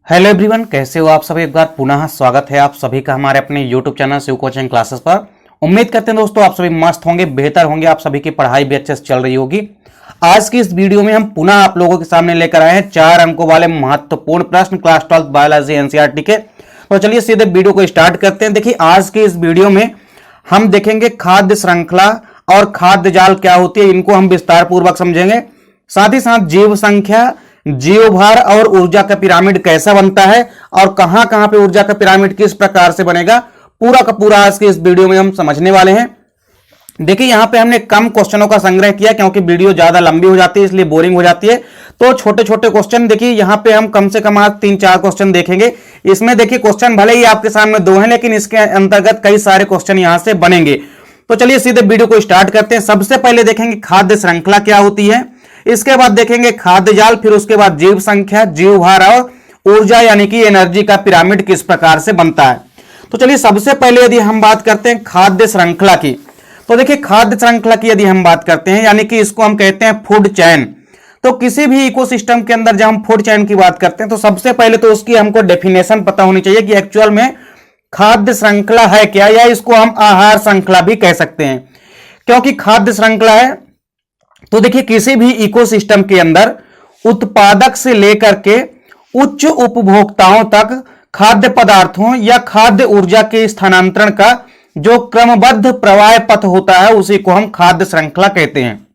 Hello everyone, कैसे हो आप सभी। एक बार पुनः स्वागत है आप सभी का हमारे अपने YouTube channel Shiv coaching classes पर। उम्मीद करते हैं दोस्तों आप सभी मस्त होंगे, बेहतर होंगे, आप सभी की पढ़ाई भी अच्छे से चल रही होगी। आज की इस वीडियो में हम पुनः आप लोगों के सामने लेकर आए हैं 4 अंकों वाले महत्वपूर्ण प्रश्न क्लास 12 बायोलॉजी एनसीईआरटी के। तो चलिए सीधे वीडियो को स्टार्ट करते हैं। देखिए आज की इस वीडियो में हम देखेंगे खाद्य श्रृंखला और खाद्य जाल क्या होती है, इनको हम विस्तार पूर्वक समझेंगे। साथ ही साथ जीव संख्या, जीवभार और ऊर्जा का पिरामिड कैसा बनता है और कहां कहां पे ऊर्जा का पिरामिड किस प्रकार से बनेगा, पूरा का पूरा आज के इस वीडियो में हम समझने वाले हैं। देखिए यहां पे हमने कम क्वेश्चनों का संग्रह किया क्योंकि वीडियो ज्यादा लंबी हो जाती है, इसलिए बोरिंग हो जाती है। तो छोटे छोटे क्वेश्चन देखिए यहां पे हम कम से कम आज 3-4 क्वेश्चन देखेंगे। इसमें देखिए क्वेश्चन भले ही आपके सामने 2 हैं, लेकिन इसके अंतर्गत कई सारे क्वेश्चन यहां से बनेंगे। तो चलिए सीधे वीडियो को स्टार्ट करते हैं। सबसे पहले देखेंगे खाद्य श्रृंखला क्या होती है, इसके बाद देखेंगे खाद्य जाल, फिर उसके बाद जीव संख्या, जीवभार और ऊर्जा यानी कि एनर्जी का पिरामिड किस प्रकार से बनता है। तो चलिए सबसे पहले यदि हम बात करते हैं खाद्य श्रृंखला की, तो देखिए खाद्य श्रृंखला की यदि हम बात करते हैं यानी कि इसको हम कहते हैं फूड चैन। तो किसी भी इकोसिस्टम के अंदर जब हम फूड चैन की बात करते हैं तो सबसे पहले तो उसकी हमको डेफिनेशन पता होनी चाहिए कि एक्चुअल में खाद्य श्रृंखला है क्या, या इसको हम आहार श्रृंखला भी कह सकते हैं। क्योंकि खाद्य श्रृंखला है तो देखिए किसी भी इकोसिस्टम के अंदर उत्पादक से लेकर के उच्च उपभोक्ताओं तक खाद्य पदार्थों या खाद्य ऊर्जा के स्थानांतरण का जो क्रमबद्ध प्रवाह पथ होता है उसी को हम खाद्य श्रृंखला कहते हैं।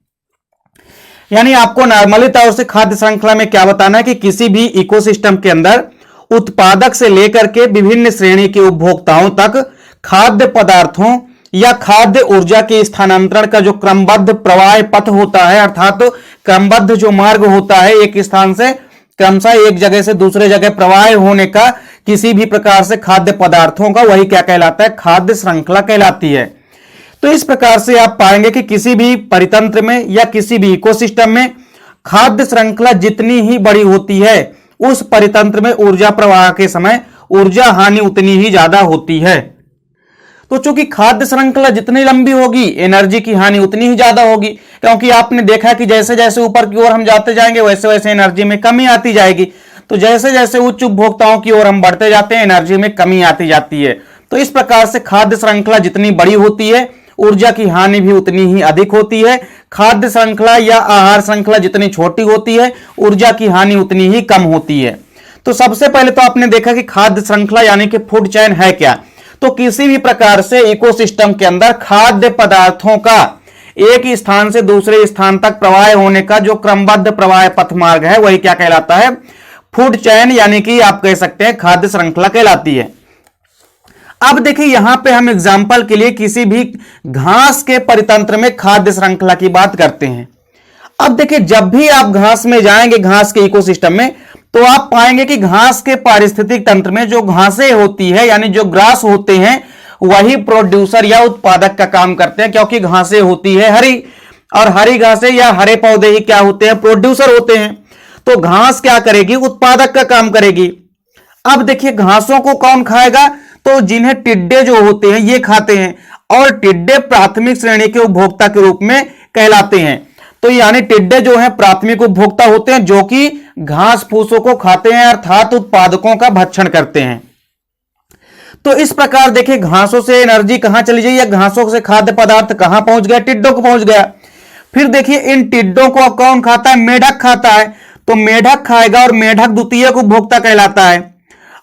यानी आपको नॉर्मली तौर से खाद्य श्रृंखला में क्या बताना है कि किसी भी इकोसिस्टम के अंदर उत्पादक से लेकर के विभिन्न श्रेणी के उपभोक्ताओं तक खाद्य पदार्थों या खाद्य ऊर्जा के स्थानांतरण का जो क्रमबद्ध प्रवाह पथ होता है, अर्थात तो क्रमबद्ध जो मार्ग होता है एक स्थान से क्रमशः एक जगह से दूसरे जगह प्रवाह होने का किसी भी प्रकार से खाद्य पदार्थों का, वही क्या कहलाता है, खाद्य श्रृंखला कहलाती है। तो इस प्रकार से आप पाएंगे कि किसी भी परितंत्र में या किसी भी इकोसिस्टम में खाद्य श्रृंखला जितनी ही बड़ी होती है उस परितंत्र में ऊर्जा प्रवाह के समय ऊर्जा हानि उतनी ही ज्यादा होती है। तो चूंकि खाद्य श्रृंखला जितनी लंबी होगी एनर्जी की हानि उतनी ही ज्यादा होगी, क्योंकि आपने देखा कि जैसे जैसे ऊपर की ओर हम जाते जाएंगे वैसे वैसे एनर्जी में कमी आती जाएगी। तो जैसे जैसे उच्च उपभोक्ताओं की ओर हम बढ़ते जाते हैं एनर्जी में कमी आती जाती है। तो इस प्रकार से खाद्य श्रृंखला जितनी बड़ी होती है ऊर्जा की हानि भी उतनी ही अधिक होती है। खाद्य श्रृंखला या आहार श्रृंखला जितनी छोटी होती है ऊर्जा की हानि उतनी ही कम होती है। तो सबसे पहले तो आपने देखा कि खाद्य श्रृंखला यानी कि फूड चैन है क्या। तो किसी भी प्रकार से इकोसिस्टम के अंदर खाद्य पदार्थों का एक स्थान से दूसरे स्थान तक प्रवाह होने का जो क्रमबद्ध प्रवाह पथ मार्ग है वही क्या कहलाता है, फूड चैन यानी कि आप कह सकते हैं खाद्य श्रृंखला कहलाती है। अब देखिए यहां पे हम एग्जांपल के लिए किसी भी घास के परितंत्र में खाद्य श्रृंखला की बात करते हैं। अब देखिए जब भी आप घास में जाएंगे, घास के इकोसिस्टम में, तो आप पाएंगे कि घास के पारिस्थितिक तंत्र में जो घासें होती है यानी जो ग्रास होते हैं वही प्रोड्यूसर या उत्पादक का काम करते हैं, क्योंकि घासें होती है हरी और हरी घासें या हरे पौधे ही क्या होते हैं, प्रोड्यूसर होते हैं। तो घास क्या करेगी, उत्पादक का काम करेगी। अब देखिए घासों को कौन खाएगा, तो जिन्हें टिड्डे जो होते हैं ये खाते हैं, और टिड्डे प्राथमिक श्रेणी के उपभोक्ता के रूप में कहलाते हैं। तो यानी टिड्डे जो हैं प्राथमिक उपभोक्ता होते हैं जो कि घास फूसों को खाते हैं, अर्थात उत्पादकों का भक्षण करते हैं। तो इस प्रकार देखिए घासों से एनर्जी कहां चली गई या घासों से खाद्य पदार्थ कहां पहुंच गया, टिड्डों को पहुंच गया। फिर देखिए इन टिड्डों को कौन खाता है, मेढक खाता है। तो मेढक खाएगा और मेढक द्वितीयक उपभोक्ता कहलाता है,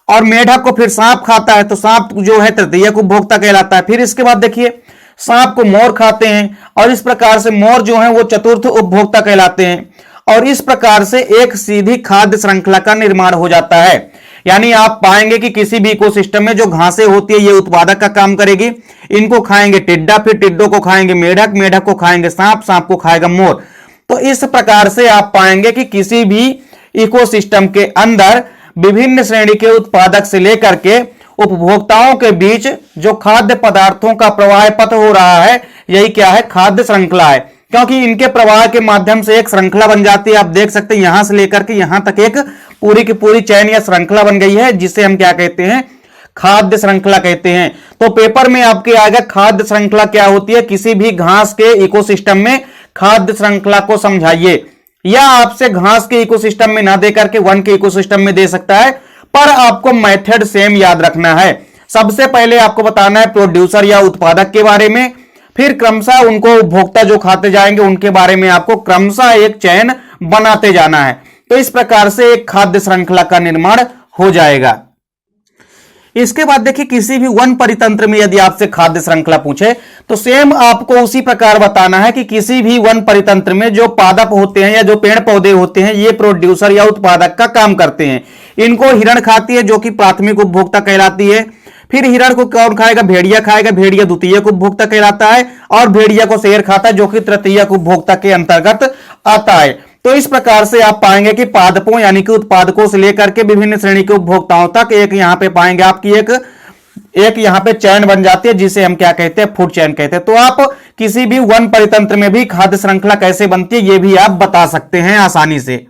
और मेढक को फिर सांप खाता है तो सांप जो है तृतीयक उपभोक्ता कहलाता है। फिर इसके बाद देखिए सांप को मोर खाते हैं और इस प्रकार से मोर जो है वो चतुर्थ उपभोक्ता कहलाते हैं, और इस प्रकार से एक सीधी खाद्य श्रृंखला का निर्माण हो जाता है। यानी आप पाएंगे कि किसी भी इकोसिस्टम में जो घासें होती है ये उत्पादक का काम करेगी, इनको खाएंगे टिड्डा, फिर टिड्डों को खाएंगे मेढक, मेढक को खाएंगे सांप, सांप को खाएगा मोर। तो इस प्रकार से आप पाएंगे कि किसी भी इकोसिस्टम के अंदर विभिन्न श्रेणी के उत्पादक से लेकर के उपभोक्ताओं के बीच जो खाद्य पदार्थों का प्रवाह पथ हो रहा है यही क्या है, खाद्य श्रृंखला है। क्योंकि इनके प्रवाह के माध्यम से एक श्रृंखला बन जाती है। आप देख सकते हैं यहां से लेकर के यहां तक एक पूरी की पूरी चैन या श्रृंखला बन गई है, जिसे हम क्या कहते हैं, खाद्य श्रृंखला कहते हैं। तो पेपर में आपके आएगा खाद्य श्रृंखला क्या होती है, किसी भी घास के इकोसिस्टम में खाद्य श्रृंखला को समझाइए। या आपसे घास के इकोसिस्टम में ना दे करके वन के इकोसिस्टम में दे सकता है, पर आपको मेथड सेम याद रखना है। सबसे पहले आपको बताना है प्रोड्यूसर या उत्पादक के बारे में, फिर क्रमशः उनको उपभोक्ता जो खाते जाएंगे उनके बारे में आपको क्रमशः एक चयन बनाते जाना है। तो इस प्रकार से एक खाद्य श्रृंखला का निर्माण हो जाएगा। इसके बाद देखिए किसी भी वन परितंत्र में यदि आपसे खाद्य श्रृंखला पूछे तो सेम आपको उसी प्रकार बताना है कि किसी भी वन परितंत्र में जो पादप होते हैं या जो पेड़ पौधे होते हैं ये प्रोड्यूसर या उत्पादक का काम करते हैं। इनको हिरण खाती है जो कि प्राथमिक उपभोक्ता कहलाती है। फिर हिरण को कौन खाएगा? भेड़िया खाएगा, भेड़िया द्वितीयक उपभोक्ता कहलाता है, और भेड़िया को शेर खाता है जो कि तृतीयक उपभोक्ता के अंतर्गत आता है। तो इस प्रकार से आप पाएंगे कि पादपों यानी कि उत्पादकों से लेकर के विभिन्न श्रेणी के उपभोक्ताओं तक एक यहां पे पाएंगे आपकी एक यहां पे चैन बन जाती है जिसे हम क्या कहते हैं? फूड चैन कहते हैं। तो आप किसी भी वन परितंत्र में भी खाद्य श्रृंखला कैसे बनती है ये भी आप बता सकते हैं आसानी से।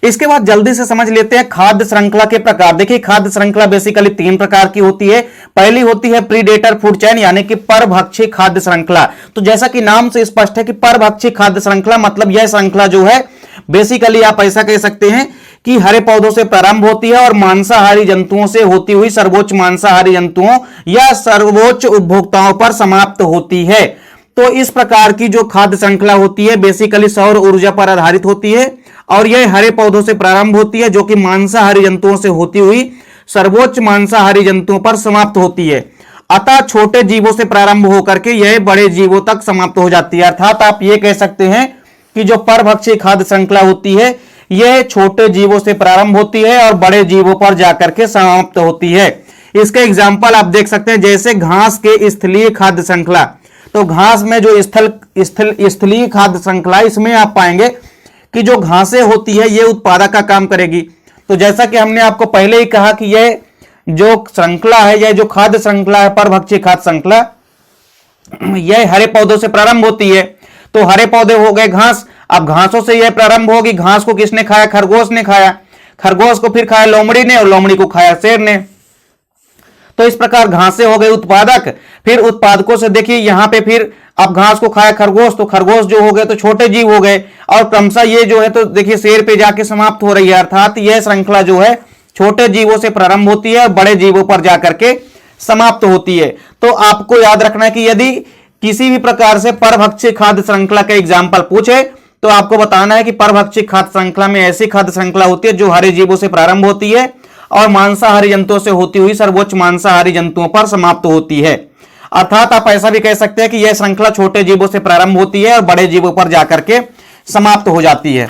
इसके बाद जल्दी से समझ लेते हैं खाद्य श्रृंखला के प्रकार। देखिए खाद्य श्रृंखला बेसिकली 3 प्रकार की होती है। पहली होती है प्रीडेटर फूड चैन यानी कि परभक्षी खाद्य श्रृंखला। तो जैसा कि नाम से स्पष्ट है कि परभक्षी खाद्य श्रृंखला मतलब यह श्रृंखला जो है बेसिकली आप ऐसा कह सकते हैं कि हरे पौधों से प्रारंभ होती है और मांसाहारी जंतुओं से होती हुई सर्वोच्च मांसाहारी जंतुओं या सर्वोच्च उपभोक्ताओं पर समाप्त होती है। तो इस प्रकार की जो खाद्य श्रृंखला होती है बेसिकली सौर ऊर्जा पर आधारित होती है और यह हरे पौधों से प्रारंभ होती है जो कि मांसाहारी जंतुओं से होती हुई सर्वोच्च मांसाहारी जंतुओं पर समाप्त होती है। अतः छोटे जीवों से प्रारंभ होकर के यह बड़े जीवों तक समाप्त हो जाती है। अर्थात आप ये कह सकते हैं कि जो परभक्षी खाद्य श्रृंखला होती है यह छोटे जीवों से प्रारंभ होती है और बड़े जीवों पर जाकर के समाप्त होती है। इसके एग्जाम्पल आप देख सकते हैं जैसे घास के स्थलीय खाद्य श्रृंखला। तो घास में जो स्थलीय खाद्य श्रृंखला इसमें आप पाएंगे कि जो घासें होती है ये उत्पादक का काम करेगी। तो जैसा कि हमने आपको पहले ही कहा कि यह जो श्रृंखला है यह जो खाद्य श्रृंखला है परभक्षी खाद्य श्रृंखला यह हरे पौधों से प्रारंभ होती है। तो हरे पौधे हो गए घास, अब घासों से यह प्रारंभ होगी। घास को किसने खाया? खरगोश ने खाया। खरगोश को फिर खाया लोमड़ी ने और लोमड़ी को खाया शेर ने। तो इस प्रकार घासें हो गए उत्पादक। फिर उत्पादकों से देखिए यहां पे फिर अब घास को खाया खरगोश, तो खरगोश जो हो गए तो छोटे जीव हो गए और क्रमशः ये जो है तो देखिए शेर पे जाके समाप्त हो रही है। अर्थात यह श्रृंखला जो है छोटे जीवों से प्रारंभ होती है और बड़े जीवों पर जाकर के समाप्त होती है। तो आपको याद रखना है कि यदि किसी भी प्रकार से परभक्षी खाद्य श्रृंखला का एग्जाम्पल पूछे तो आपको बताना है कि परभक्षी खाद्य श्रृंखला में ऐसी खाद्य श्रृंखला होती है जो हरे जीवों से प्रारंभ होती है और मांसाहारी जंतुओं से होती हुई सर्वोच्च मांसाहारी जंतुओं पर समाप्त होती है। अर्थात आप ऐसा भी कह सकते हैं कि यह श्रृंखला छोटे जीवों से प्रारंभ होती है और बड़े जीवों पर जाकर के समाप्त हो जाती है।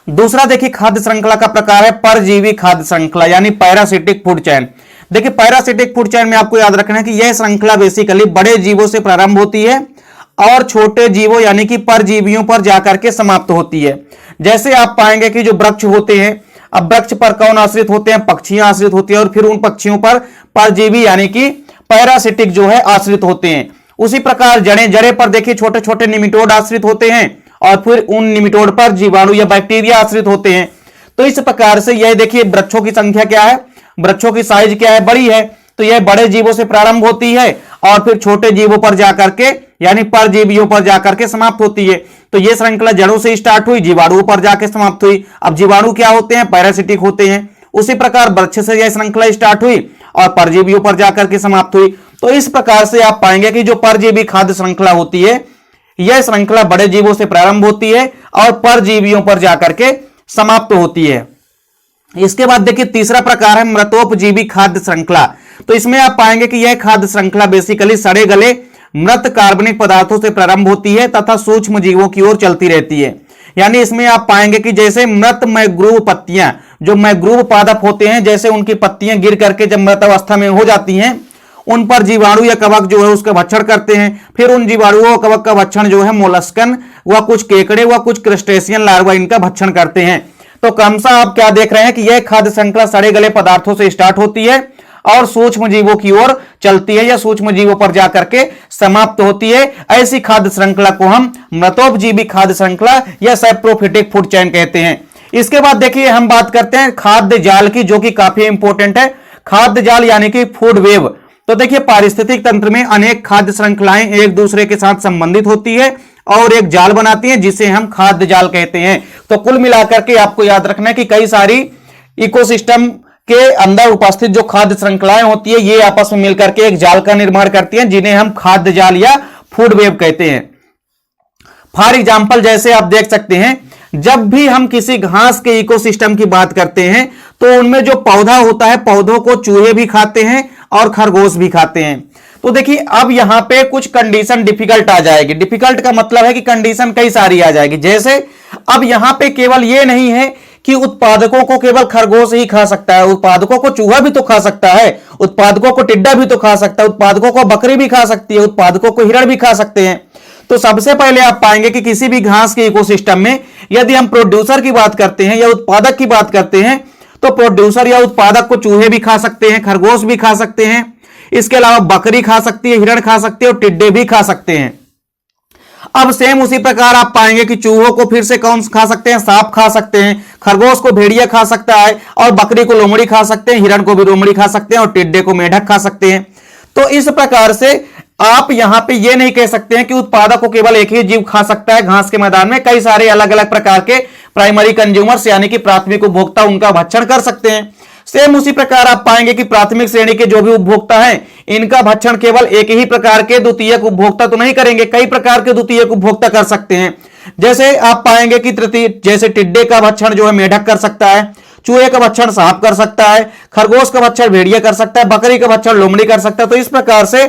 दूसरा देखिए खाद्य श्रृंखला का प्रकार है परजीवी खाद्य श्रृंखला यानी पैरासिटिक फूड चैन। देखिए पैरासिटिक फूड चैन में आपको याद रखना है कि यह श्रृंखला बेसिकली बड़े जीवों से प्रारंभ होती है और छोटे जीवों यानी कि परजीवियों पर जाकर के समाप्त होती है। जैसे आप पाएंगे कि जो वृक्ष होते हैं, अब वृक्ष पर कौन आश्रित होते हैं? पक्षियां आश्रित होती है और फिर उन पक्षियों पर परजीवी यानी कि पैरासिटिक जो है आश्रित होते हैं। उसी प्रकार जड़े पर देखिए छोटे छोटे निमिटोड आश्रित होते हैं और फिर उन निमिटोड पर जीवाणु या बैक्टीरिया आश्रित होते हैं। तो इस प्रकार से यह देखिए वृक्षों की संख्या क्या है, वृक्षों की साइज क्या है? बड़ी है। तो यह बड़े जीवों से प्रारंभ होती है और फिर छोटे जीवों पर जाकर के यानी परजीवियों पर जाकर के समाप्त होती है। तो यह श्रृंखला जड़ों से स्टार्ट हुई, जीवाणुओं पर जाकर समाप्त हुई। अब जीवाणु क्या होते हैं? पैरासिटिक होते हैं। उसी प्रकार वृक्ष से यह श्रृंखला स्टार्ट हुई और परजीवियों पर जाकर के समाप्त हुई। तो इस प्रकार से आप पाएंगे कि जो परजीवी खाद्य श्रृंखला होती है यह श्रृंखला बड़े जीवों से प्रारंभ होती है और परजीवियों पर जाकर के समाप्त होती है। इसके बाद देखिए तीसरा प्रकार है मृतोपजीवी खाद्य श्रृंखला। तो इसमें आप पाएंगे कि यह खाद्य श्रृंखला बेसिकली सड़े गले मृत कार्बनिक पदार्थों से प्रारंभ होती है तथा सूक्ष्म जीवों की ओर चलती रहती है। यानी इसमें आप पाएंगे कि जैसे मृत मैग्रोव पत्तियां, जो मैग्रोव पादप होते हैं, जैसे उनकी पत्तियां गिर करके जब मृत अवस्था में हो जाती हैं उन पर जीवाणु या कवक जो है उसका भक्षण करते हैं। फिर उन जीवाणुओं कवक का भक्षण जो है मोलस्कन व कुछ केकड़े व कुछ क्रस्टेशियन लार्वा इनका भक्षण करते हैं। तो क्रमशः आप क्या देख रहे हैं कि यह खाद्य श्रृंखला सड़े गले पदार्थों से स्टार्ट होती है और सूक्ष्म जीवों की ओर चलती है या सूक्ष्म जीवों पर जाकर के समाप्त होती है। ऐसी खाद्य श्रृंखला को हम मृतोपजीवी खाद्य श्रृंखला या सैप्रोफिटिक फूड चैन कहते हैं। इसके बाद देखिए हम बात करते हैं खाद्य जाल की, जो कि काफी इंपॉर्टेंट है। खाद्य जाल यानी कि फूड वेव। तो देखिए पारिस्थितिक तंत्र में अनेक खाद्य श्रृंखलाएं एक दूसरे के साथ संबंधित होती है और एक जाल बनाती हैं जिसे हम खाद्य जाल कहते हैं। तो कुल मिलाकर के आपको याद रखना है कि कई सारी इकोसिस्टम के अंदर उपस्थित जो खाद्य श्रृंखलाएं होती है ये आपस में मिलकर के एक जाल का निर्माण करती हैं, जिन्हें हम खाद्य जाल या फूड वेब कहते हैं। फॉर एग्जाम्पल जैसे आप देख सकते हैं, जब भी हम किसी घास के इकोसिस्टम की बात करते हैं तो उनमें जो पौधा होता है, पौधों को चूहे भी खाते हैं और खरगोश भी खाते हैं। तो देखिए अब यहां पे कुछ कंडीशन डिफिकल्ट आ जाएगी। डिफिकल्ट का मतलब है कि कंडीशन कई सारी आ जाएगी। जैसे अब यहां पे केवल ये नहीं है कि उत्पादकों को केवल खरगोश ही खा सकता है, उत्पादकों को चूहा भी तो खा सकता है, उत्पादकों को टिड्डा भी तो खा सकता है, उत्पादकों को बकरी भी खा सकती है, उत्पादकों को हिरण भी खा सकते हैं। तो सबसे पहले आप पाएंगे कि किसी भी घास के इकोसिस्टम में यदि हम प्रोड्यूसर की बात करते हैं या उत्पादक की बात करते हैं तो प्रोड्यूसर या उत्पादक को चूहे भी खा सकते हैं, खरगोश भी खा सकते हैं, इसके अलावा बकरी खा सकती है, हिरण खा सकती है और टिड्डे भी खा सकते हैं। अब सेम उसी प्रकार आप पाएंगे कि चूहों को फिर से कौन खा सकते हैं, सांप खा सकते हैं, खरगोश को भेड़िया खा सकता है और बकरी को लोमड़ी खा सकते हैं, हिरण को भी लोमड़ी खा सकते हैं और टिड्डे को मेढक खा सकते हैं। तो इस प्रकार से आप यहां पे ये नहीं कह सकते हैं कि उत्पादक को केवल एक ही जीव खा सकता है। घास के मैदान में कई सारे अलग अलग प्रकार के प्राइमरी कंज्यूमर्स यानी कि प्राथमिक उपभोक्ता उनका भक्षण कर सकते हैं। सेम उसी प्रकार आप पाएंगे कि प्राथमिक श्रेणी के जो भी उपभोक्ता हैं इनका भक्षण केवल एक ही प्रकार के द्वितीयक उपभोक्ता तो नहीं करेंगे, कई प्रकार के द्वितीयक उपभोक्ता कर सकते हैं। जैसे आप पाएंगे कि तृतीय, जैसे टिड्डे का भक्षण जो है मेढक कर सकता है, चूहे का भक्षण सांप कर सकता है, खरगोश का भक्षण भेड़िया कर सकता है, बकरी का भक्षण लोमड़ी कर सकता है। तो इस प्रकार से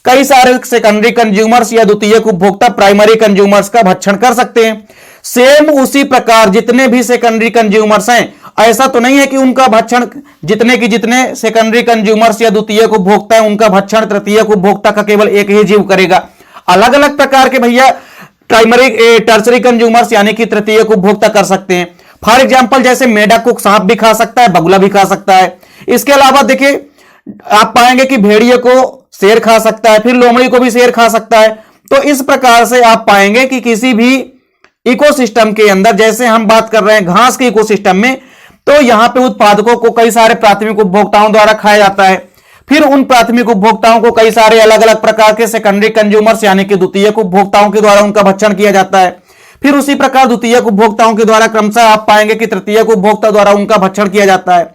कई सारे सेकेंडरी कंज्यूमर्स या द्वितीयक उपभोक्ता प्राइमरी कंज्यूमर्स का भक्षण कर सकते हैं। सेम उसी प्रकार जितने भी सेकेंडरी कंज्यूमर्स हैं, ऐसा तो नहीं है कि उनका भक्षण जितने सेकेंडरी कंज्यूमर्स या द्वितीयक उपभोक्ता है उनका भक्षण तृतीयक उपभोक्ता का केवल एक ही जीव करेगा। अलग अलग प्रकार के भैया प्राइमरी टर्सरी कंज्यूमर्स यानी कि तृतीयक उपभोक्ता कर सकते हैं। फॉर एग्जाम्पल जैसे मेढक को सांप भी खा सकता है, बगुला भी खा सकता है। इसके अलावा देखिए आप पाएंगे कि भेड़िए को शेर खा सकता है, फिर लोमड़ी को भी शेर खा सकता है। तो इस प्रकार से आप पाएंगे कि किसी भी इकोसिस्टम के अंदर, जैसे हम बात कर रहे हैं घास के इकोसिस्टम में, तो यहां पे उत्पादकों को कई सारे प्राथमिक उपभोक्ताओं द्वारा खाया जाता है। फिर उन प्राथमिक उपभोक्ताओं को कई सारे अलग अलग प्रकार के सेकेंडरी कंज्यूमर्स यानी कि द्वितीयक उपभोक्ताओं के द्वारा उनका भक्षण किया जाता है। फिर उसी प्रकार द्वितीयक उपभोक्ताओं के द्वारा क्रमशः आप पाएंगे कि तृतीयक उपभोक्ता द्वारा उनका भक्षण किया जाता है।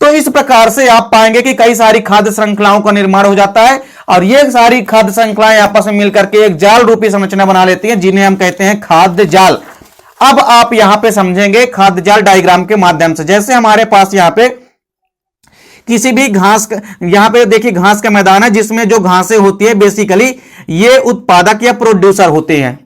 तो इस प्रकार से आप पाएंगे कि कई सारी खाद्य श्रृंखलाओं का निर्माण हो जाता है और ये सारी खाद्य श्रृंखलाएं आपस में मिलकर के एक जाल रूपी संरचना बना लेती हैं, जिन्हें हम कहते हैं खाद्य जाल। अब आप यहां पे समझेंगे खाद्य जाल डायग्राम के माध्यम से। जैसे हमारे पास यहां पे किसी भी घास, यहां पे देखिए घास का मैदान है जिसमें जो घासें होती है बेसिकली ये उत्पादक या प्रोड्यूसर होते हैं।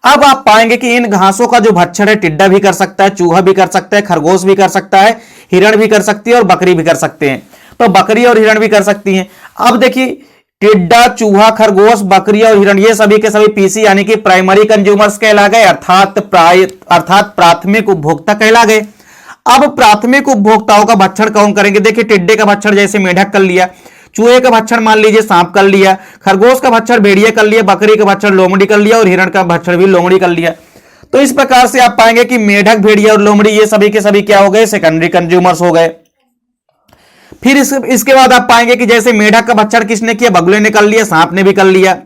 अब आप पाएंगे कि इन घासों का जो भक्षण है टिड्डा भी कर सकता है, चूहा भी कर सकता है, खरगोश भी कर सकता है, हिरण भी कर सकती है और बकरी भी कर सकते हैं। तो बकरी और हिरण भी कर सकती हैं। अब देखिए टिड्डा, चूहा, खरगोश, बकरी और हिरण ये सभी के सभी पीसी यानी कि प्राइमरी कंज्यूमर्स कहला गए, अर्थात प्राथमिक उपभोक्ता कहला गए। अब प्राथमिक उपभोक्ताओं का भक्षण कौन करेंगे? देखिए टिड्डे का भक्षण जैसे मेढक कर लिया, चूहे का भक्षण मान लीजिए सांप कर लिया, खरगोश का भक्षण भेड़िया कर लिया, बकरी का भक्षण लोमड़ी कर लिया और हिरण का भक्षण भी लोमड़ी कर लिया। तो इस प्रकार से आप पाएंगे कि मेढक, भेड़िया और लोमड़ी ये सभी के सभी क्या हो गए? सेकेंडरी कंज्यूमर्स हो गए। फिर इसके बाद आप पाएंगे कि जैसे मेढक का भक्षण किसने किया? बगुले ने कर लिया, सांप ने भी कर लिया।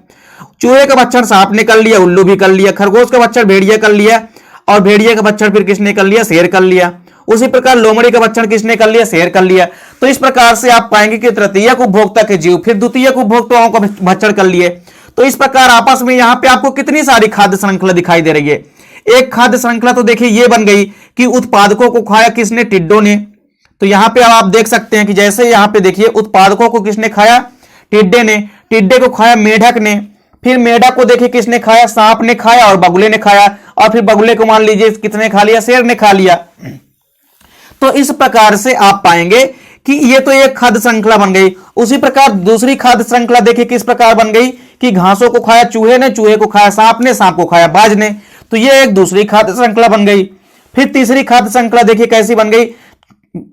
चूहे का भक्षण सांप ने कर लिया, उल्लू भी कर लिया। खरगोश का भक्षण भेड़िया कर लिया और भेड़िया का भक्षण फिर किसने कर लिया? शेर कर लिया। उसी प्रकार लोमड़ी का भक्षण किसने कर लिया? शेर कर लिया। तो इस प्रकार से आप पाएंगे कि तृतीयक उपभोक्ता के जीव फिर द्वितीयक उपभोक्ताओं का भक्षण कर लिए। तो इस प्रकार आपस में यहां पे आपको कितनी सारी खाद्य श्रृंखला दिखाई दे रही है। एक खाद्य श्रृंखला तो देखिए ये बन गई कि उत्पादकों को खाया किसने? टिड्डों ने। तो यहां पे आप देख सकते हैं कि जैसे यहां पे देखिए उत्पादकों को किसने खाया? टिड्डे ने। टिड्डे को खाया मेढक ने। फिर मेढक को देखिए किसने खाया? सांप ने खाया और बगुले ने खाया। और फिर बगुले को मान लीजिए किसने खा लिया? शेर ने खा लिया। तो इस प्रकार से आप पाएंगे कि ये तो एक खाद्य श्रृंखला बन गई। उसी प्रकार दूसरी खाद्य श्रृंखला देखिए किस प्रकार बन गई कि घासों को खाया चूहे ने, चूहे को खाया सांप ने, सांप को खाया बाज ने। तो ये एक दूसरी खाद्य श्रृंखला बन गई। फिर तीसरी खाद्य श्रृंखला देखिए कैसी बन गई?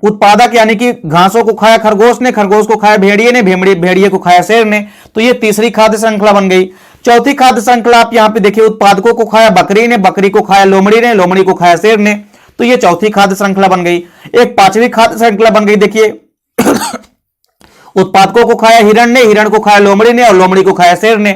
उत्पादक यानी कि घासों को खाया खरगोश ने, खरगोश को खाया भेड़िए ने, भेड़िए को खाया शेर ने। तो ये तीसरी खाद्य श्रृंखला बन गई। चौथी खाद्य श्रृंखला आप यहां पे देखिए उत्पादकों को खाया बकरी ने, बकरी को खाया लोमड़ी ने, लोमड़ी को खाया शेर ने। तो ये चौथी खाद्य श्रृंखला बन गई। एक पांचवी खाद्य श्रृंखला बन गई देखिए उत्पादकों को खाया हिरण ने, हिरण को खाया लोमड़ी ने और लोमड़ी को खाया शेर ने।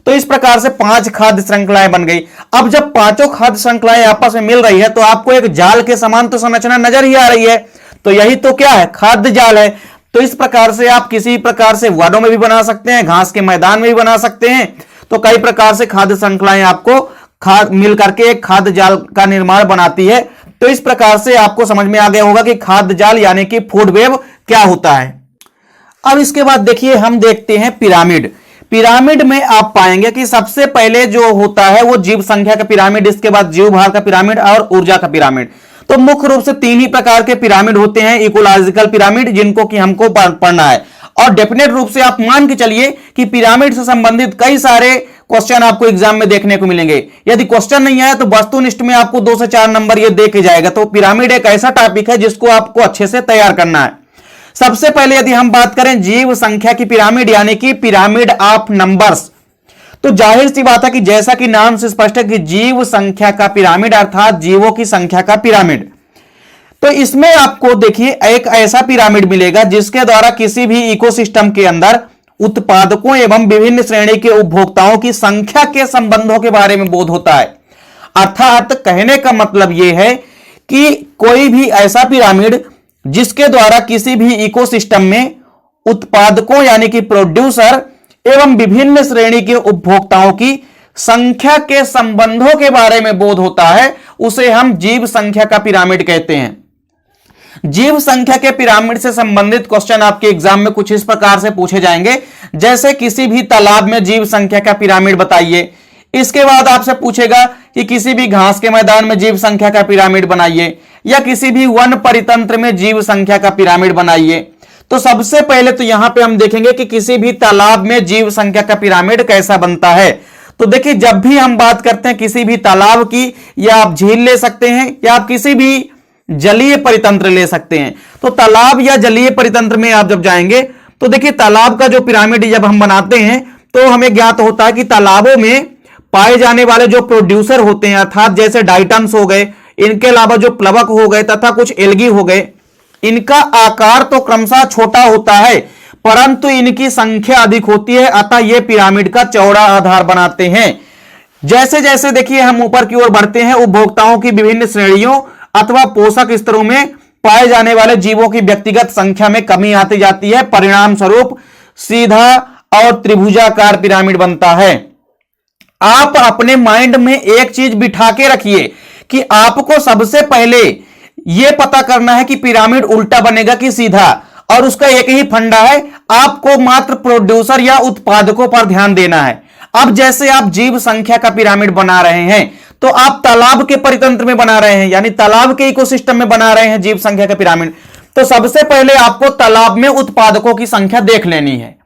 तो इस प्रकार से 5 खाद्य श्रृंखलाएं बन गई। अब जब पांचों खाद्य श्रृंखलाएं आपस में मिल रही है तो आपको एक जाल के समान तो संरचना नजर ही आ रही है। तो यही तो क्या है, खाद्य जाल है। तो इस प्रकार से आप किसी प्रकार से वनों में भी बना सकते हैं, घास के मैदान में भी बना सकते हैं। तो कई प्रकार से खाद्य श्रृंखलाएं आपको मिल करके एक खाद्य जाल का निर्माण बनाती है। तो इस प्रकार से आपको समझ में आ गया होगा कि खाद्य जाल यानी कि फूड वेब क्या होता है। अब इसके बाद देखिए हम देखते हैं पिरामिड। पिरामिड में आप पाएंगे कि सबसे पहले जो होता है वो जीव संख्या का पिरामिड, इसके बाद जीव भार का पिरामिड और ऊर्जा का पिरामिड। तो मुख्य रूप से 3 ही प्रकार के पिरामिड होते हैं। इकोलॉजिकल पिरामिड, जिनको कि हमको पढ़ना है, और डेफिनेट रूप से आप मान के चलिए कि पिरामिड से संबंधित कई सारे क्वेश्चन आपको एग्जाम में देखने को मिलेंगे। यदि क्वेश्चन नहीं आया तो वस्तुनिष्ठ में आपको 2 से 4 नंबर ये दे के जाएगा। तो पिरामिड एक ऐसा टॉपिक है जिसको आपको अच्छे से तैयार करना है। सबसे पहले यदि हम बात करें जीव संख्या की पिरामिड यानी कि पिरामिड ऑफ नंबर्स, तो जाहिर सी बात है कि जैसा कि नाम से स्पष्ट है कि जीव संख्या का पिरामिड अर्थात जीवों की संख्या का पिरामिड। तो इसमें आपको देखिए एक ऐसा पिरामिड मिलेगा जिसके द्वारा किसी भी इकोसिस्टम के अंदर उत्पादकों एवं विभिन्न श्रेणी के उपभोक्ताओं की संख्या के संबंधों के बारे में बोध होता है। अर्थात कहने का मतलब यह है कि कोई भी ऐसा पिरामिड जिसके द्वारा किसी भी इकोसिस्टम में उत्पादकों यानी कि प्रोड्यूसर एवं विभिन्न श्रेणी के उपभोक्ताओं की संख्या के संबंधों के बारे में बोध होता है, उसे हम जीव संख्या का पिरामिड कहते हैं। जीव संख्या के पिरामिड से संबंधित क्वेश्चन आपके एग्जाम में कुछ इस प्रकार से पूछे जाएंगे, जैसे किसी भी तालाब में जीव संख्या का पिरामिड बताइए। इसके बाद आपसे पूछेगा कि किसी भी घास के मैदान में जीव संख्या का पिरामिड बनाइए, या किसी भी वन परितंत्र में जीव संख्या का पिरामिड बनाइए। तो सबसे पहले तो यहां पे हम देखेंगे कि किसी भी तालाब में जीव संख्या का पिरामिड कैसा बनता है। तो देखिए, जब भी हम बात करते हैं किसी भी तालाब की, या आप झील ले सकते हैं या आप किसी भी जलीय परितंत्र ले सकते हैं। तो तालाब या जलीय परितंत्र में आप जब जाएंगे तो देखिए तालाब का जो पिरामिड जब हम बनाते हैं तो हमें ज्ञात होता है कि तालाबों में पाए जाने वाले जो प्रोड्यूसर होते हैं अर्थात जैसे डाइटम्स हो गए, इनके अलावा जो प्लवक हो गए तथा कुछ एल्गी हो गए, इनका आकार तो क्रमशः छोटा होता है परंतु इनकी संख्या अधिक होती है, अतः ये पिरामिड का चौड़ा आधार बनाते हैं। जैसे जैसे देखिए हम ऊपर की ओर बढ़ते हैं, उपभोक्ताओं की विभिन्न श्रेणियों अथवा पोषक स्तरों में पाए जाने वाले जीवों की व्यक्तिगत संख्या में कमी आती जाती है। परिणाम स्वरूप सीधा और त्रिभुजाकार पिरामिड बनता है। आप अपने माइंड में एक चीज बिठा के रखिए कि आपको सबसे पहले यह पता करना है कि पिरामिड उल्टा बनेगा कि सीधा, और उसका एक ही फंडा है, आपको मात्र प्रोड्यूसर या उत्पादकों पर ध्यान देना है। अब जैसे आप जीव संख्या का पिरामिड बना रहे हैं तो आप तालाब के परितंत्र में बना रहे हैं, यानी तालाब के इकोसिस्टम में बना रहे हैं जीव संख्या का पिरामिड। तो सबसे पहले आपको तालाब में उत्पादकों की संख्या देख लेनी है।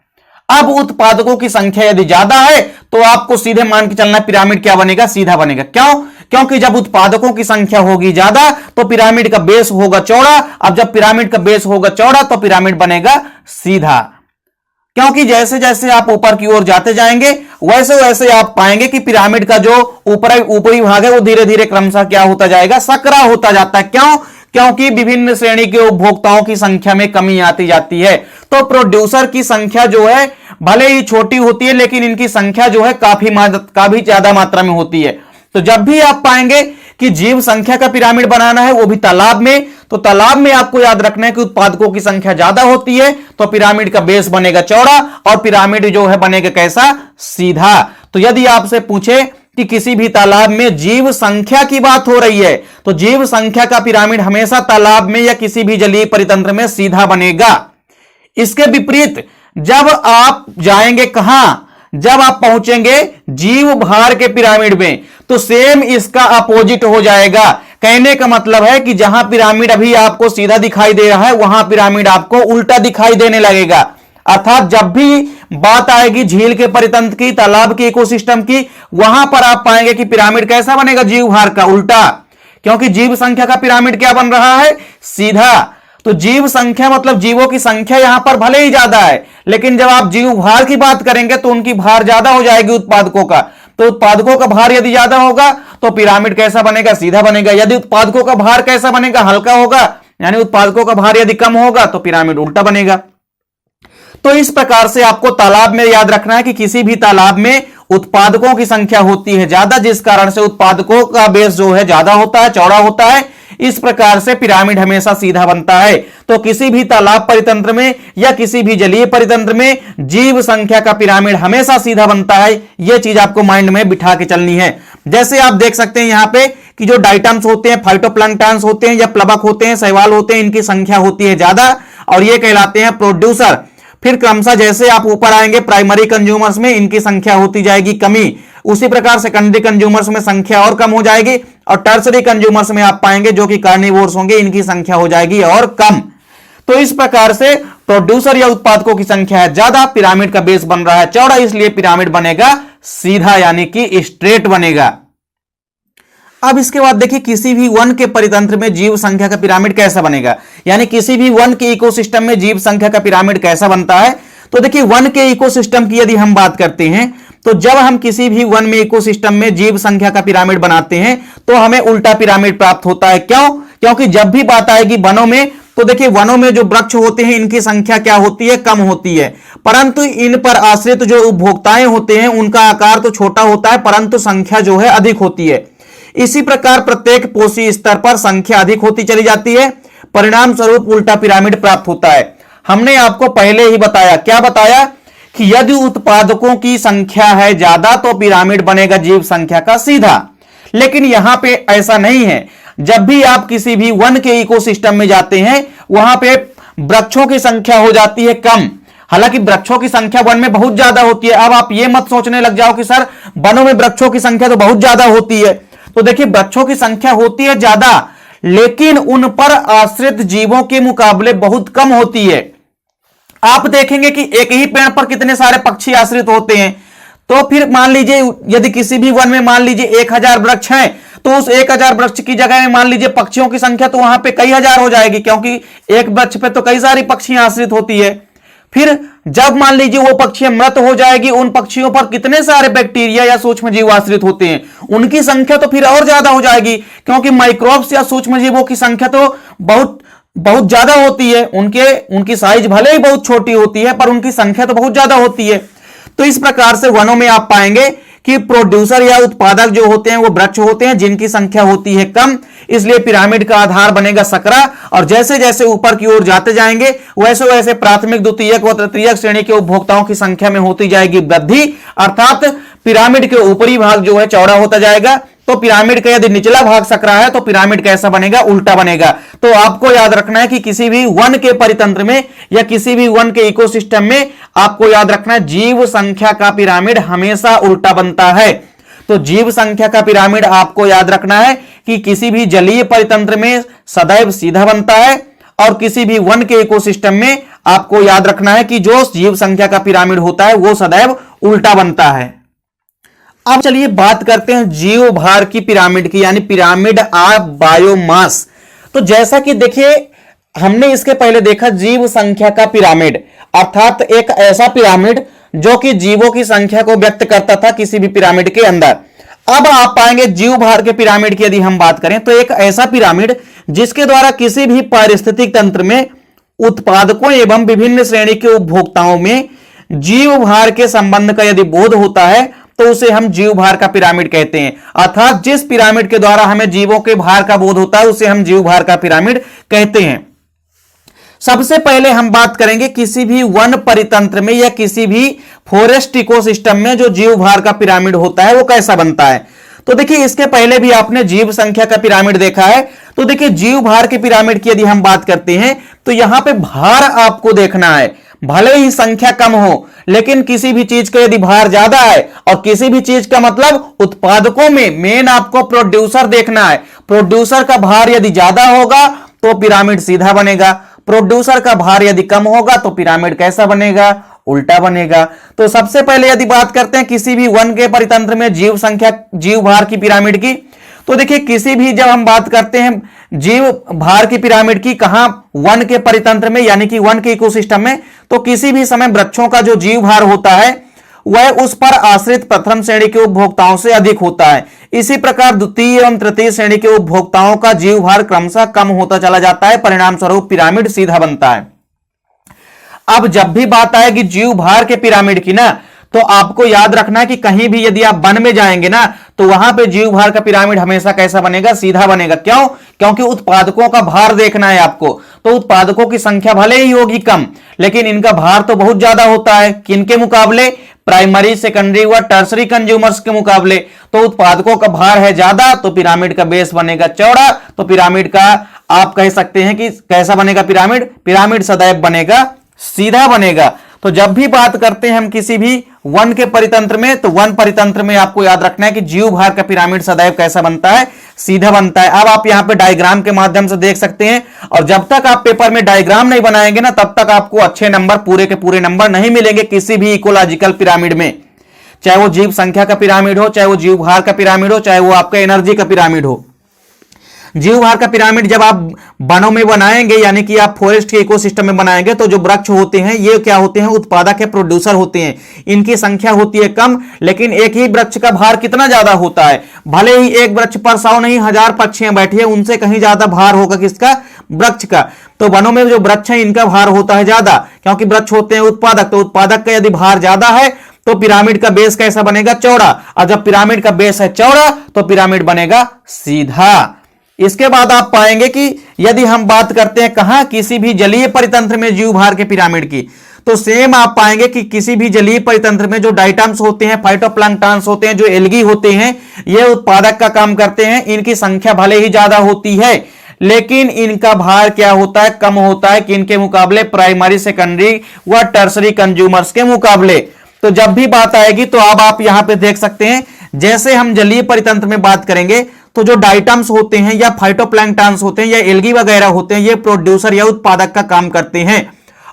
अब उत्पादकों की संख्या यदि ज्यादा है तो आपको सीधे मान के चलना पिरामिड क्या बनेगा, सीधा बनेगा। क्यों? क्योंकि जब उत्पादकों की संख्या होगी ज्यादा तो पिरामिड का बेस होगा चौड़ा। अब जब पिरामिड का बेस होगा चौड़ा तो पिरामिड बनेगा सीधा। क्योंकि जैसे जैसे आप ऊपर की ओर जाते जाएंगे वैसे वैसे आप पाएंगे कि पिरामिड का जो ऊपरी भाग है वो धीरे धीरे क्रमशः क्या होता जाएगा, सकरा होता जाता है। क्यों? क्योंकि विभिन्न श्रेणी के उपभोक्ताओं की संख्या में कमी आती जाती है। तो प्रोड्यूसर की संख्या जो है भले ही छोटी होती है लेकिन इनकी संख्या जो है काफी ज्यादा मात्रा में होती है। तो जब भी आप पाएंगे कि जीव संख्या का पिरामिड बनाना है वो भी तालाब में, तो तालाब में आपको याद रखना है कि उत्पादकों की संख्या ज्यादा होती है तो पिरामिड का बेस बनेगा चौड़ा और पिरामिड जो है बनेगा कैसा, सीधा। तो यदि आपसे पूछे कि किसी भी तालाब में जीव संख्या की बात हो रही है तो जीव संख्या का पिरामिड हमेशा तालाब में या किसी भी जलीय परितंत्र में सीधा बनेगा। इसके विपरीत जब आप जाएंगे कहां, जब आप पहुंचेंगे जीव भार के पिरामिड में तो सेम इसका अपोजिट हो जाएगा। कहने का मतलब है कि जहां पिरामिड अभी आपको सीधा दिखाई दे रहा है वहां पिरामिड आपको उल्टा दिखाई देने लगेगा। अर्थात जब भी बात आएगी झील के परितंत्र की, तालाब के इकोसिस्टम की, वहां पर आप पाएंगे कि पिरामिड कैसा बनेगा, जीव भार का उल्टा। क्योंकि जीव संख्या का पिरामिड क्या बन रहा है, सीधा। तो जीव संख्या मतलब जीवों की संख्या यहां पर भले ही ज्यादा है लेकिन जब आप जीव भार की बात करेंगे तो उनकी भार ज्यादा हो जाएगी उत्पादकों का। तो उत्पादकों का भार यदि ज्यादा होगा तो पिरामिड कैसा बनेगा, सीधा बनेगा। यदि उत्पादकों का भार कैसा बनेगा, हल्का होगा, यानी उत्पादकों का भार यदि कम होगा तो पिरामिड उल्टा बनेगा। तो इस प्रकार से आपको तालाब में याद रखना है कि किसी भी तालाब में उत्पादकों की संख्या होती है ज्यादा, जिस कारण से उत्पादकों का बेस जो है ज्यादा होता है, चौड़ा होता है। इस प्रकार से पिरामिड हमेशा सीधा बनता है। तो किसी भी तालाब परितंत्र में या किसी भी जलीय परितंत्र में जीव संख्या का पिरामिड हमेशा सीधा बनता है। यह चीज आपको माइंड में बिठा के चलनी है। जैसे आप देख सकते हैं यहां पे कि जो डाइटम्स होते हैं, फाइटोप्लैंक्टन्स होते हैं या प्लवक होते हैं, शैवाल होते हैं, इनकी संख्या होती है ज्यादा और ये कहलाते हैं प्रोड्यूसर। फिर क्रमशः जैसे आप ऊपर आएंगे प्राइमरी कंज्यूमर्स में इनकी संख्या होती जाएगी कमी, उसी प्रकार सेकेंडरी कंज्यूमर्स में संख्या और कम हो जाएगी और टर्सरी कंज्यूमर्स में आप पाएंगे जो कि कार्निवोर्स होंगे, इनकी संख्या हो जाएगी और कम। तो इस प्रकार से प्रोड्यूसर या उत्पादकों की संख्या है ज्यादा, पिरामिड का बेस बन रहा है चौड़ा, इसलिए पिरामिड बनेगा सीधा यानी कि स्ट्रेट बनेगा। अब इसके बाद देखिए किसी भी वन के परितंत्र में जीव संख्या का पिरामिड कैसा बनेगा, यानी किसी भी वन के इकोसिस्टम में जीव संख्या का पिरामिड कैसा बनता है। तो देखिए वन के इकोसिस्टम की यदि हम बात करते हैं तो जब हम किसी भी वन में इकोसिस्टम में जीव संख्या का पिरामिड बनाते हैं तो हमें उल्टा पिरामिड प्राप्त होता है। क्यों? क्योंकि जब भी बात आएगी वनों में तो देखिए वनों में जो वृक्ष होते हैं इनकी संख्या क्या होती है, कम होती है, परंतु इन पर आश्रित जो उपभोक्ताएं होते हैं उनका आकार तो छोटा होता है परंतु संख्या जो है अधिक होती है। इसी प्रकार प्रत्येक पोषी स्तर पर संख्या अधिक होती चली जाती है, परिणाम स्वरूप उल्टा पिरामिड प्राप्त होता है। हमने आपको पहले ही बताया, क्या बताया कि यदि उत्पादकों की संख्या है ज्यादा तो पिरामिड बनेगा जीव संख्या का सीधा, लेकिन यहां पे ऐसा नहीं है। जब भी आप किसी भी वन के इकोसिस्टम में जाते हैं वहां पे वृक्षों की संख्या हो जाती है कम, हालांकि वृक्षों की संख्या वन में बहुत ज्यादा होती है। अब आप ये मत सोचने लग जाओ कि सर वनों में वृक्षों की संख्या तो बहुत ज्यादा होती है। तो देखिए वृक्षों की संख्या होती है ज्यादा लेकिन उन पर आश्रित जीवों के मुकाबले बहुत कम होती है। आप देखेंगे कि एक ही पेड़ पर कितने सारे पक्षी आश्रित होते हैं। तो फिर मान लीजिए यदि किसी भी वन में मान लीजिए 1000 वृक्ष हैं तो उस 1000 वृक्ष की जगह में मान लीजिए पक्षियों की संख्या तो वहां पे कई हजार हो जाएगी, क्योंकि एक वृक्ष पे तो कई सारी पक्षियां आश्रित होती है। फिर जब मान लीजिए वो पक्षियां मृत हो जाएगी, उन पक्षियों पर कितने सारे बैक्टीरिया या सूक्ष्म जीव आश्रित होते हैं, उनकी संख्या तो फिर और ज्यादा हो जाएगी, क्योंकि माइक्रोब्स या सूक्ष्म जीवों की संख्या तो बहुत ज्यादा होती है। उनकी साइज भले ही बहुत छोटी होती है पर उनकी संख्या तो बहुत ज्यादा होती है। तो इस प्रकार से वनों में आप पाएंगे कि प्रोड्यूसर या उत्पादक जो होते हैं वो वृक्ष होते हैं जिनकी संख्या होती है कम, इसलिए पिरामिड का आधार बनेगा सकरा। और जैसे जैसे ऊपर की ओर जाते जाएंगे वैसे वैसे प्राथमिक, द्वितीयक व तृतीयक श्रेणी के उपभोक्ताओं की संख्या में होती जाएगी वृद्धि, अर्थात पिरामिड के ऊपरी भाग जो है चौड़ा होता जाएगा। तो पिरामिड का यदि निचला भाग सकरा है तो पिरामिड कैसा बनेगा, उल्टा बनेगा। तो आपको याद रखना है कि किसी भी वन के परितंत्र में या किसी भी वन के इकोसिस्टम में आपको याद रखना है जीव संख्या का पिरामिड हमेशा उल्टा बनता है। तो जीव संख्या का पिरामिड आपको याद रखना है कि किसी भी जलीय परितंत्र में सदैव सीधा बनता है और किसी भी वन के इकोसिस्टम में आपको याद रखना है कि जो जीव संख्या का पिरामिड होता है वो सदैव उल्टा बनता है। अब चलिए बात करते हैं जीव भार की पिरामिड की, यानी पिरामिड ऑफ बायोमास। तो जैसा कि देखिए हमने इसके पहले देखा जीव संख्या का पिरामिड, अर्थात एक ऐसा पिरामिड जो कि जीवों की संख्या को व्यक्त करता था किसी भी पिरामिड के अंदर। अब आप पाएंगे जीव भार के पिरामिड की यदि हम बात करें तो एक ऐसा पिरामिड जिसके द्वारा किसी भी पारिस्थितिक तंत्र में उत्पादकों एवं विभिन्न श्रेणी के उपभोक्ताओं में जीव भार के संबंध का यदि बोध होता है तो उसे हम जीव भार का पिरामिड कहते हैं। अर्थात जिस पिरामिड के द्वारा हमें जीवों के भार का बोध होता है उसे हम जीव भार का पिरामिड कहते हैं। सबसे पहले हम बात करेंगे किसी भी वन परितंत्र में या किसी भी फॉरेस्ट इकोसिस्टम में जो जीव भार का पिरामिड होता है वो कैसा बनता है। तो देखिए इसके पहले भी आपने जीव संख्या का पिरामिड देखा है। तो देखिए जीव भार के पिरामिड की यदि हम बात करते हैं तो यहां पे भार आपको देखना है, भले ही संख्या कम हो लेकिन किसी भी चीज का यदि भार ज्यादा है, और किसी भी चीज का मतलब उत्पादकों में मेन आपको प्रोड्यूसर देखना है। प्रोड्यूसर का भार यदि ज्यादा होगा तो पिरामिड सीधा बनेगा, प्रोड्यूसर का भार यदि कम होगा तो पिरामिड कैसा बनेगा, उल्टा बनेगा। तो सबसे पहले यदि बात करते हैं किसी भी वन के परितंत्र में जीव भार की पिरामिड की, तो देखिए किसी भी जब हम बात करते हैं जीव भार की पिरामिड की, कहां, वन के परितंत्र में यानी कि वन के इकोसिस्टम में, तो किसी भी समय वृक्षों का जो जीव भार होता है वह उस पर आश्रित प्रथम श्रेणी के उपभोक्ताओं से अधिक होता है। इसी प्रकार द्वितीय एवं तृतीय श्रेणी के उपभोक्ताओं का जीव भार क्रमशः कम होता चला जाता है, परिणाम स्वरूप पिरामिड सीधा बनता है। अब जब भी बात आएगी जीव भार के पिरामिड की ना, तो आपको याद रखना है कि कहीं भी यदि आप वन में जाएंगे ना, तो वहां पे जीव भार का पिरामिड हमेशा कैसा बनेगा? सीधा बनेगा। क्यों? क्योंकि उत्पादकों का भार देखना है आपको। तो उत्पादकों की संख्या भले ही होगी कम, लेकिन इनका भार तो बहुत ज्यादा होता है। किनके मुकाबले? प्राइमरी, सेकेंडरी व टर्सरी कंज्यूमर्स के मुकाबले। तो उत्पादकों का भार है ज्यादा, तो पिरामिड का बेस बनेगा चौड़ा। तो पिरामिड का आप कह सकते हैं कि कैसा बनेगा पिरामिड? पिरामिड सदैव बनेगा सीधा बनेगा। तो जब भी बात करते हैं हम किसी भी वन के परितंत्र में, तो वन परितंत्र में आपको याद रखना है कि जीव भार का पिरामिड सदैव कैसा बनता है? सीधा बनता है। अब आप यहां पे डायग्राम के माध्यम से देख सकते हैं, और जब तक आप पेपर में डायग्राम नहीं बनाएंगे ना, तब तक आपको अच्छे नंबर, पूरे के पूरे नंबर नहीं मिलेंगे किसी भी इकोलॉजिकल पिरामिड में। चाहे वो जीव संख्या का पिरामिड हो, चाहे वो जीव भार का पिरामिड हो, चाहे वो आपका एनर्जी का पिरामिड हो। जीव भार का पिरामिड जब आप वनों में बनाएंगे, यानी कि आप फॉरेस्ट के इकोसिस्टम में बनाएंगे, तो जो वृक्ष होते हैं ये क्या होते हैं? उत्पादक है, प्रोड्यूसर होते हैं। इनकी संख्या होती है कम, लेकिन एक ही वृक्ष का भार कितना ज्यादा होता है? भले ही एक वृक्ष पर 100 नहीं 1000 पक्षियां बैठी है, उनसे कहीं ज्यादा भार होगा किसका? वृक्ष का। तो वनों में जो वृक्ष है इनका भार होता है ज्यादा, क्योंकि वृक्ष होते हैं उत्पादक। तो उत्पादक का यदि भार ज्यादा है तो पिरामिड का बेस कैसा बनेगा? चौड़ा। और जब पिरामिड का बेस है चौड़ा, तो पिरामिड बनेगा सीधा। इसके बाद आप पाएंगे कि यदि हम बात करते हैं कहां? किसी भी जलीय परितंत्र में जीव भार के पिरामिड की, तो सेम आप पाएंगे कि किसी भी जलीय परितंत्र में जो डाइटम्स होते हैं, फाइटोप्लैंक्टन्स होते हैं, जो एल्गी होते हैं, ये उत्पादक का काम करते हैं। इनकी संख्या भले ही ज्यादा होती है, लेकिन इनका भार क्या होता है? कम होता है। किनके मुकाबले? प्राइमरी, सेकेंडरी व टर्सरी कंज्यूमर्स के मुकाबले। तो जब भी बात आएगी, तो अब आप यहां पे देख सकते हैं, जैसे हम जलीय परितंत्र में बात करेंगे, तो जो डाइटम्स होते हैं या फाइटोप्लैंक्टन्स होते हैं या एल्गी वगैरह होते हैं, ये प्रोड्यूसर या उत्पादक का काम करते हैं,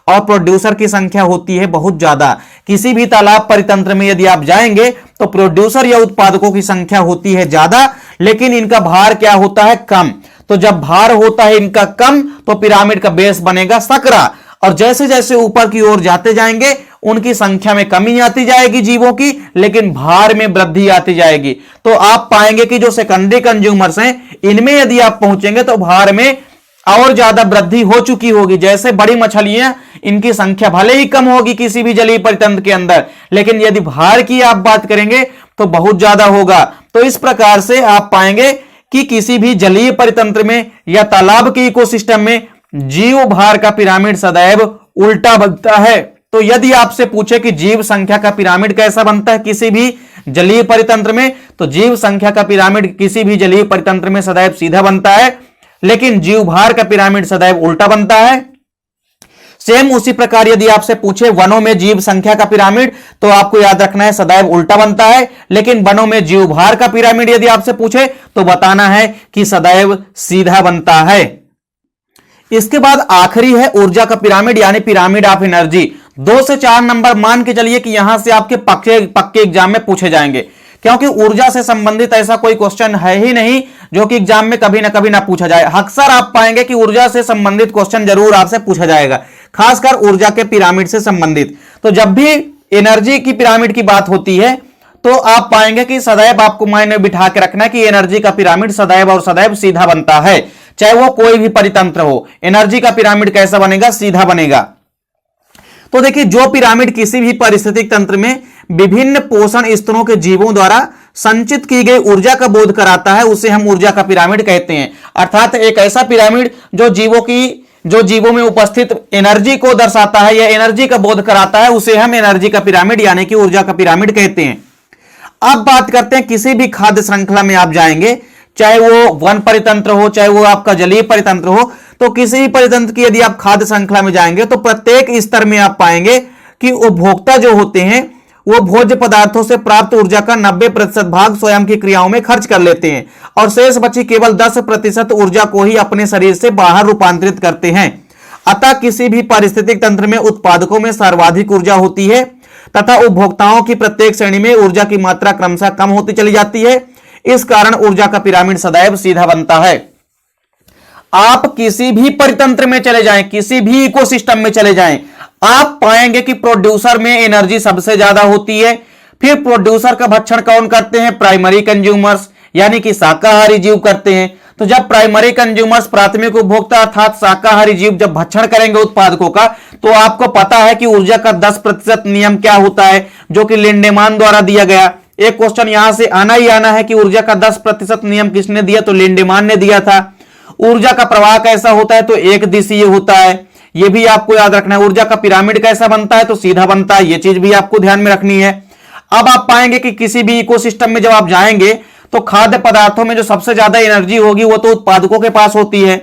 और प्रोड्यूसर की संख्या होती है बहुत ज्यादा। किसी भी तालाब परितंत्र में यदि आप जाएंगे, तो प्रोड्यूसर या उत्पादकों की संख्या होती है ज्यादा, लेकिन इनका भार क्या होता है? कम। तो जब भार होता है इनका कम, तो पिरामिड का बेस बनेगा सकरा। और जैसे जैसे ऊपर की ओर जाते जाएंगे, उनकी संख्या में कमी आती जाएगी जीवों की, लेकिन भार में वृद्धि आती जाएगी। तो आप पाएंगे कि जो सेकेंडरी कंज्यूमर्स हैं, इनमें यदि आप पहुंचेंगे तो भार में और ज्यादा वृद्धि हो चुकी होगी। जैसे बड़ी मछलियां, इनकी संख्या भले ही कम होगी किसी भी जलीय परितंत्र के अंदर, लेकिन यदि भार की आप बात करेंगे तो बहुत ज्यादा होगा। तो इस प्रकार से आप पाएंगे कि किसी भी जलीय परितंत्र में या तालाब के इकोसिस्टम में जीव भार का पिरामिड सदैव उल्टा बनता है। तो यदि आपसे पूछे कि जीव संख्या का पिरामिड कैसा बनता है किसी भी जलीय परितंत्र में, तो जीव संख्या का पिरामिड किसी भी जलीय परितंत्र में सदैव सीधा बनता है, लेकिन जीव भार का पिरामिड सदैव उल्टा बनता है। सेम उसी प्रकार यदि आपसे पूछे वनों में जीव संख्या का पिरामिड, तो आपको याद रखना है सदैव उल्टा बनता है, लेकिन वनों में जीव भार का पिरामिड यदि आपसे पूछे तो बताना है कि सदैव सीधा बनता है। इसके बाद आखिरी है ऊर्जा का पिरामिड, यानी पिरामिड ऑफ एनर्जी। 2 से 4 नंबर मान के चलिए कि यहां से आपके पक्के एग्जाम में पूछे जाएंगे, क्योंकि ऊर्जा से संबंधित ऐसा कोई क्वेश्चन है ही नहीं जो कि एग्जाम में कभी ना पूछा जाए। अक्सर आप पाएंगे कि ऊर्जा से संबंधित क्वेश्चन जरूर आपसे पूछा जाएगा, खासकर ऊर्जा के पिरामिड से संबंधित। तो जब भी एनर्जी की पिरामिड की बात होती है, तो आप पाएंगे कि सदैव आपको माइंड में बिठा के रखना है कि एनर्जी का पिरामिड सदैव और सदैव सीधा बनता है, चाहे वो कोई भी परितंत्र हो। एनर्जी का पिरामिड कैसा बनेगा? सीधा बनेगा। तो देखिए, जो पिरामिड किसी भी पारिस्थितिक तंत्र में विभिन्न पोषण स्तरों के जीवों द्वारा संचित की गई ऊर्जा का बोध कराता है, उसे हम ऊर्जा का पिरामिड कहते हैं। अर्थात एक ऐसा पिरामिड जो जीवों में उपस्थित एनर्जी को दर्शाता है या एनर्जी का बोध कराता है, उसे हम एनर्जी का पिरामिड यानी कि ऊर्जा का पिरामिड कहते हैं। अब बात करते हैं, किसी भी खाद्य श्रृंखला में आप जाएंगे, चाहे वो वन परितंत्र हो, चाहे वो आपका जलीय परितंत्र हो, तो किसी भी परितंत्र की यदि आप खाद्य श्रृंखला में जाएंगे, तो प्रत्येक स्तर में आप पाएंगे कि उपभोक्ता जो होते हैं वो भोज्य पदार्थों से प्राप्त ऊर्जा का 90% भाग स्वयं की क्रियाओं में खर्च कर लेते हैं, और शेष बची केवल 10% ऊर्जा को ही अपने शरीर से बाहर रूपांतरित करते हैं। अतः किसी भी पारिस्थितिक तंत्र में उत्पादकों में सर्वाधिक ऊर्जा होती है तथा उपभोक्ताओं की प्रत्येक श्रेणी में ऊर्जा की मात्रा क्रमशः कम होती चली जाती है। इस कारण ऊर्जा का पिरामिड सदैव सीधा बनता है। आप किसी भी परितंत्र में चले जाएं, किसी भी इकोसिस्टम में चले जाएं, आप पाएंगे कि प्रोड्यूसर में एनर्जी सबसे ज्यादा होती है। फिर प्रोड्यूसर का भक्षण कौन करते हैं? प्राइमरी कंज्यूमर्स, यानी कि शाकाहारी जीव करते हैं। तो जब प्राइमरी कंज्यूमर्स प्राथमिक उपभोक्ता अर्थात शाकाहारी जीव जब भक्षण करेंगे उत्पादकों का, तो आपको पता है कि ऊर्जा का 10% नियम क्या होता है, जो कि लिंडेमान द्वारा दिया गया। एक क्वेश्चन यहां से आना ही आना है कि ऊर्जा का 10% नियम किसने दिया, तो लिंडेमान ने दिया था। ऊर्जा का प्रवाह कैसा होता है, तो एक दिशीय होता है, यह भी आपको याद रखना है। ऊर्जा का पिरामिड कैसा बनता है, तो सीधा बनता है, यह चीज भी आपको ध्यान में रखनी है। अब आप पाएंगे कि किसी भी इकोसिस्टम में जब आप जाएंगे तो खाद्य पदार्थों में जो सबसे ज्यादा एनर्जी होगी वो तो उत्पादकों के पास होती है।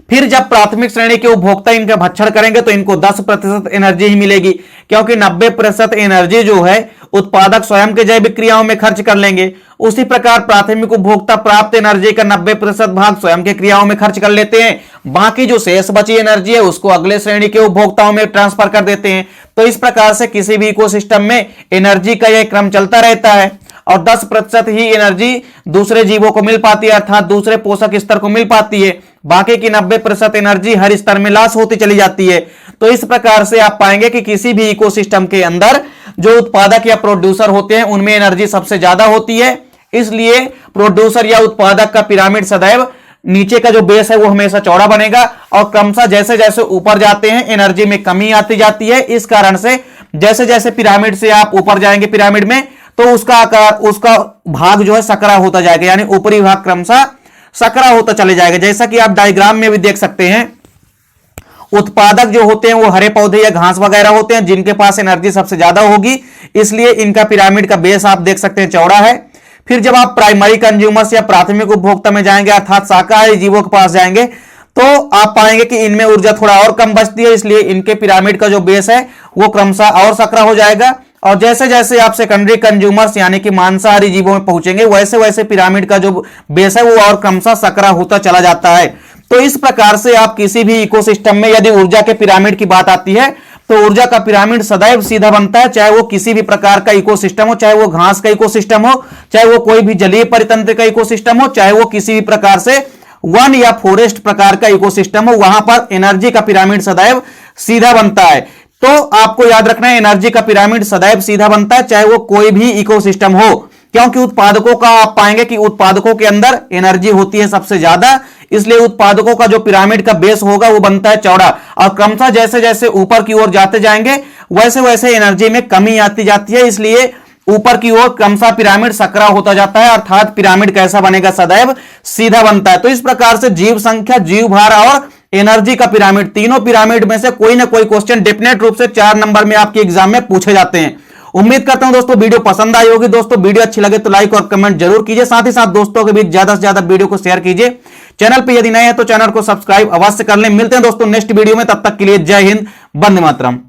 फिर जब प्राथमिक श्रेणी के उपभोक्ता इनका भक्षण करेंगे तो इनको 10% एनर्जी ही मिलेगी, क्योंकि 90% एनर्जी जो है उत्पादक स्वयं के जैविक क्रियाओं में खर्च कर लेंगे। उसी प्रकार प्राथमिक उपभोक्ता प्राप्त एनर्जी का 90% भाग स्वयं के क्रियाओं में खर्च कर लेते हैं, बाकी जो शेष बची एनर्जी है उसको अगले श्रेणी के उपभोक्ताओं में ट्रांसफर कर देते हैं। तो इस प्रकार से किसी भी इकोसिस्टम में एनर्जी का यह क्रम चलता रहता है और 10% ही एनर्जी दूसरे जीवों को मिल पाती है, अर्थात दूसरे पोषक स्तर को मिल पाती है। बाकी की 90% एनर्जी हर स्तर में लॉस होती चली जाती है। तो इस प्रकार से आप पाएंगे कि किसी भी इकोसिस्टम के अंदर जो उत्पादक या प्रोड्यूसर होते हैं उनमें एनर्जी सबसे ज्यादा होती है। इसलिए प्रोड्यूसर या उत्पादक का पिरामिड सदैव नीचे का जो बेस है वो हमेशा चौड़ा बनेगा और क्रमशः जैसे जैसे ऊपर जाते हैं एनर्जी में कमी आती जाती है। इस कारण से जैसे जैसे पिरामिड से आप ऊपर जाएंगे पिरामिड में, तो उसका आकार, उसका भाग जो है सकरा होता जाएगा, यानी ऊपरी भाग क्रमशः सकरा होता चले जाएगा। जैसा कि आप डायग्राम में भी देख सकते हैं, उत्पादक जो होते हैं वो हरे पौधे या घास वगैरह होते हैं जिनके पास एनर्जी सबसे ज्यादा होगी, इसलिए इनका पिरामिड का बेस आप देख सकते हैं चौड़ा है। फिर जब आप प्राइमरी कंज्यूमर्स या प्राथमिक उपभोक्ता में जाएंगे अर्थात शाकाहारी जीवों के पास जाएंगे, तो आप पाएंगे कि इनमें ऊर्जा थोड़ा और कम बचती है, इसलिए इनके पिरामिड का जो बेस है वो क्रमशः और सकरा हो जाएगा। और जैसे जैसे आप सेकेंडरी कंज्यूमर्स यानी कि मांसाहारी जीवों में पहुंचेंगे वैसे वैसे पिरामिड का जो बेस है वो और क्रमशः सकरा होता चला जाता है। तो इस प्रकार से आप किसी भी इकोसिस्टम में यदि ऊर्जा के पिरामिड की बात आती है तो ऊर्जा का पिरामिड सदैव सीधा बनता है, चाहे वो किसी भी प्रकार का इकोसिस्टम हो, चाहे वो घास का इकोसिस्टम हो, चाहे वो कोई भी जलीय परितंत्र का इकोसिस्टम हो, चाहे वो किसी भी प्रकार से वन या फॉरेस्ट प्रकार का इकोसिस्टम हो, वहां पर एनर्जी का पिरामिड सदैव सीधा बनता है। तो आपको याद रखना है एनर्जी का पिरामिड सदैव सीधा बनता है चाहे वो कोई भी इकोसिस्टम हो, क्योंकि उत्पादकों का आप पाएंगे कि उत्पादकों के अंदर एनर्जी होती है सबसे ज्यादा, इसलिए उत्पादकों का जो पिरामिड का बेस होगा वो बनता है चौड़ा और क्रमशः जैसे जैसे ऊपर की ओर जाते जाएंगे वैसे वैसे एनर्जी में कमी आती जाती है, इसलिए ऊपर की ओर क्रमशः पिरामिड सकरा होता जाता है, अर्थात पिरामिड कैसा बनेगा, सदैव सीधा बनता है। तो इस प्रकार से जीव संख्या, जीव भार और एनर्जी का पिरामिड, तीनों पिरामिड में से कोई ना कोई क्वेश्चन डेफिनेट रूप से 4 नंबर में आपके एग्जाम में पूछे जाते हैं। उम्मीद करता हूं दोस्तों वीडियो पसंद आई होगी। दोस्तों वीडियो अच्छी लगे तो लाइक और कमेंट जरूर कीजिए, साथ ही साथ दोस्तों के बीच ज्यादा से ज्यादा वीडियो को शेयर कीजिए। चैनल पे यदि नए हैं तो चैनल को सब्सक्राइब अवश्य कर लें। मिलते हैं दोस्तों नेक्स्ट वीडियो में, तब तक के लिए जय हिंद, वंदे मातरम।